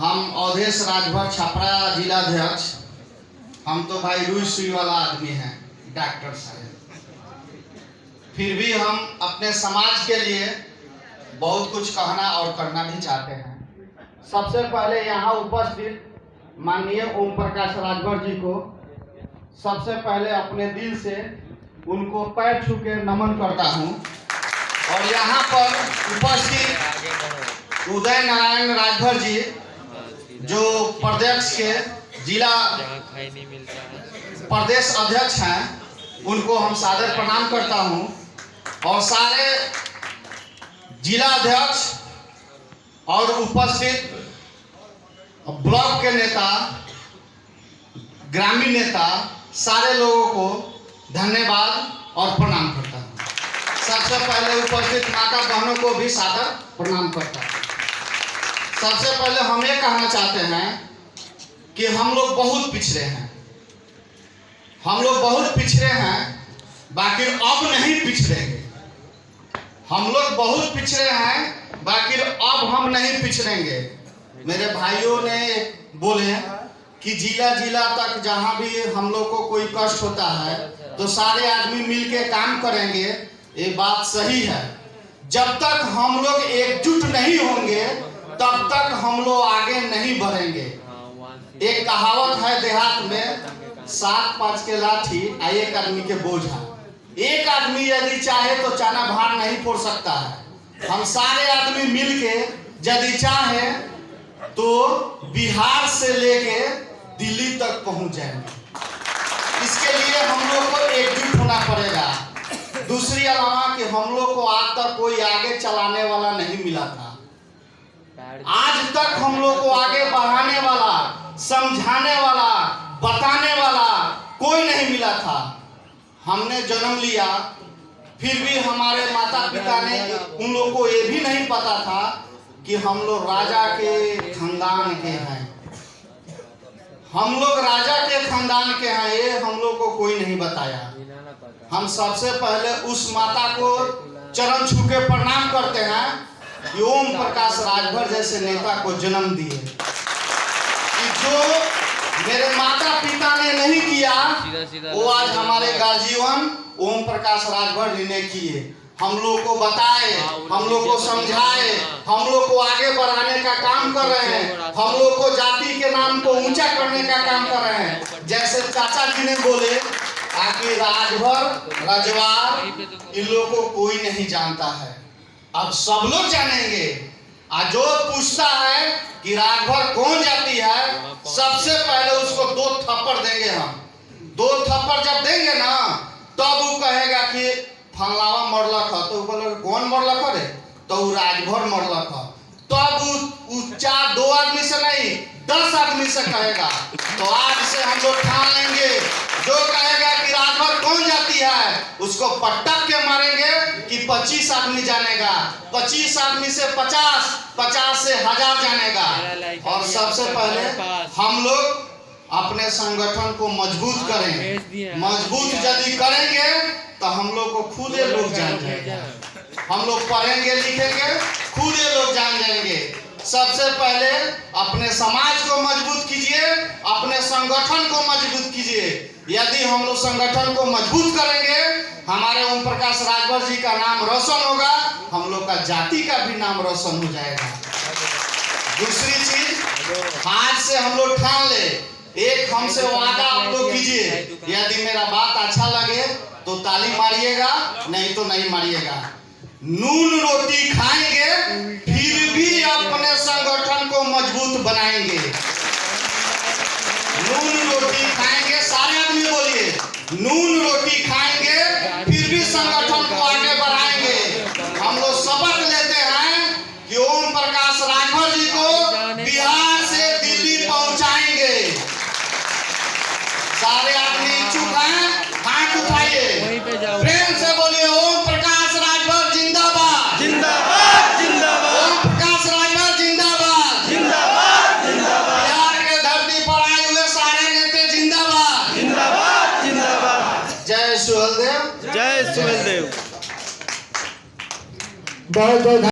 हम अवधेश राजभर छपरा जिलाध्यक्ष। हम तो भाई रुई सुई वाला आदमी हैं, डॉक्टर साहब। फिर भी हम अपने समाज के लिए बहुत कुछ कहना और करना भी चाहते हैं। सबसे पहले यहाँ उपस्थित माननीय ओम प्रकाश राजभर जी को सबसे पहले अपने दिल से उनको पैर छू के नमन करता हूँ। और यहाँ पर उपस्थित उदय नारायण राजभर जी जो प्रदेश के जिला प्रदेश अध्यक्ष हैं, उनको हम सादर प्रणाम करता हूँ। और सारे जिला अध्यक्ष और उपस्थित ब्लॉक के नेता, ग्रामीण नेता, सारे लोगों को धन्यवाद और प्रणाम करता हूँ। सबसे पहले उपस्थित माता बहनों को भी सादर प्रणाम करता हूँ। सबसे पहले हम ये कहना चाहते हैं कि हम लोग बहुत पिछड़े हैं। हम लोग बहुत पिछड़े हैं, बाकी अब नहीं पिछड़ेंगे। हम लोग बहुत पिछड़े हैं, बाकी अब हम नहीं पिछड़ेंगे। मेरे भाइयों ने बोले कि जिला जिला तक जहाँ भी हम लोग को कोई कष्ट होता है तो सारे आदमी मिलके काम करेंगे। ये बात सही है। जब तक हम लोग एकजुट नहीं होंगे तब तक हम लोग आगे नहीं बढ़ेंगे। एक कहावत है देहात में, 7-5 के लाठी और एक आदमी के बोझा। एक आदमी यदि चाहे तो चाना भार नहीं फोड़ सकता है। हम सारे आदमी मिलके यदि चाहे तो बिहार से लेके दिल्ली तक पहुंच जाएंगे। इसके लिए हम लोग को एकजुट होना पड़ेगा। दूसरी अलावा कि हम लोग को आज तक कोई आगे चलाने वाला नहीं मिला था। आज तक हम लोग को आगे बढ़ाने वाला, समझाने वाला, बताने वाला कोई नहीं मिला था। हमने जन्म लिया, फिर भी हमारे माता पिता ने उन लोग को ये भी नहीं पता था कि हम लोग राजा के खानदान के हैं। हम लोग राजा के खानदान के हैं, ये हम लोग को कोई नहीं बताया। हम सबसे पहले उस माता को चरण छू के प्रणाम करते हैं कि ओम प्रकाश राजभर जैसे नेता को जन्म दिए। कि जो मेरे माता पिता ने नहीं किया वो आज हमारे गार्जियन ओम प्रकाश राजभर जी ने किए। हम लोग को बताए, हम लोग को समझाए, हम लोग को आगे बढ़ाने का काम कर रहे हैं। हम लोग को जाति के नाम को ऊंचा करने का काम कर रहे हैं। जैसे चाचा जी ने बोले कि राजभर, रजवार, इन लोगों को कोई नहीं जानता है। अब सब लोग जानेंगे। आज जो पूछता है कि राजभर कौन जाति है, सबसे पहले उसको 2 थप्पड़ देंगे हम। 2 थप्पड़ जब देंगे ना तब वो कहेगा कि फलावा मरलक है। तो बोले कौन मरलक है? तो वो राजभर मरलक है। तब वो 2 आदमी से नहीं 10 आदमी से कहेगा। तो आज से हम लोग ठान लेंगे, जो कहेगा कि राजभर कौन जाति है उसको पटक के मारेंगे कि 25 आदमी जानेगा, 25 आदमी से 50, 50 से 1000 जानेगा। और सबसे पहले हम लोग अपने संगठन को मजबूत करेंगे। मजबूत यदि करेंगे तो हम लोग को खुद ही लोग जान जाएंगे। हम लोग पढ़ेंगे लिखेंगे, खुद ही लोग जान जाएंगे। सबसे पहले अपने समाज को मजबूत कीजिए, अपने संगठन को मजबूत कीजिए। यदि हम लोग संगठन को मजबूत करेंगे, हमारे ओम प्रकाश राजभर जी का नाम रोशन होगा, हम लोग का जाति का भी नाम रोशन हो जाएगा। दूसरी चीज, आज से हम लोग ठान ले, एक हमसे वादा आप लोग कीजिए। यदि मेरा बात अच्छा लगे तो ताली मारिएगा, नहीं तो नहीं मारिएगा। नून रोटी खाएंगे फिर भी अपने संगठन को मजबूत बनाएंगे। नून रोटी खाएंगे, सारे आदमी बोलिए, नून रोटी खाएंगे फिर भी संगठन को आगे बढ़ाएंगे। हम लोग शपथ लेते हैं कि ओम प्रकाश राजभर जी को बिहार से दिल्ली पहुंचाएंगे। सारे आदमी इच्छुक हैं, हाथ उठाइए, प्रेम से बोलिए ओम प्रकाश राजभर जिंदाबाद, जिंदाबाद, जिंदाबाद। ओम प्रकाश राजभर जिंदाबाद, जिंदाबाद, जिंदाबाद। बिहार के धरती पर आए हुए सारे नेता जिंदाबाद, जिंदाबाद, जिंदाबाद। जय सुहेलदेव, जय सुहेलदेव। बहुत बहुत